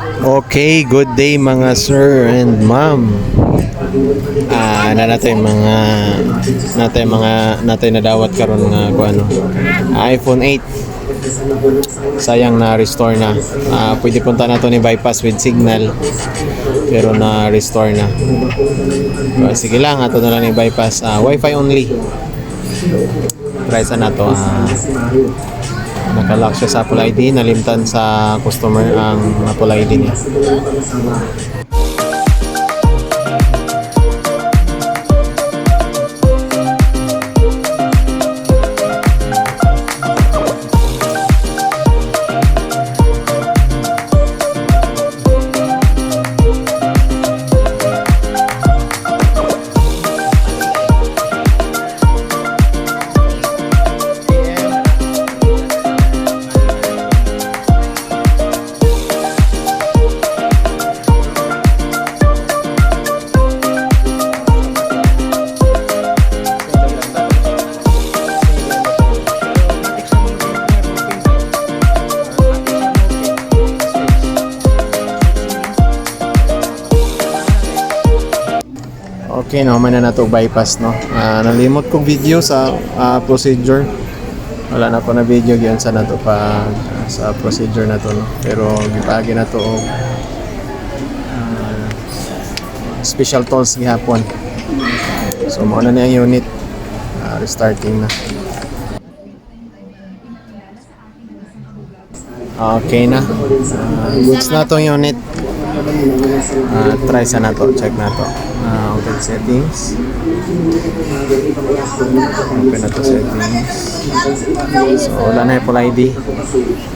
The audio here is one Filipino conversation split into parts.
Okay, good day mga sir and ma'am. Natay nadawat karon nga ano, iPhone 8. Sayang na restore na. Pwede punta na to ni bypass with signal. Pero na restore na. Sige lang, ato na lang ni bypass. Wi-Fi only. Try sa na to. Nakalock siya sa Apple ID, nalimtan sa customer ang Apple ID niya. Okay, no, may na to bypass, no. Nalimot kong video sa procedure. Wala na po na video giyon sa nato pa sa procedure na to, no. Pero gipagi na to og special tools gihapon. So mao na niya unit restarting na. Okay na. Goods na tong unit. Try sa nato, check na to. Open settings. Open na to settings. So wala na Apple ID.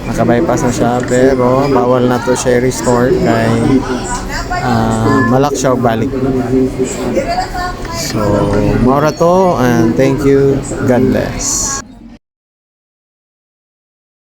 Naka-bypass na siya pero bawal na to siya restore kay malak siya og balik. So maura to and thank you. God bless.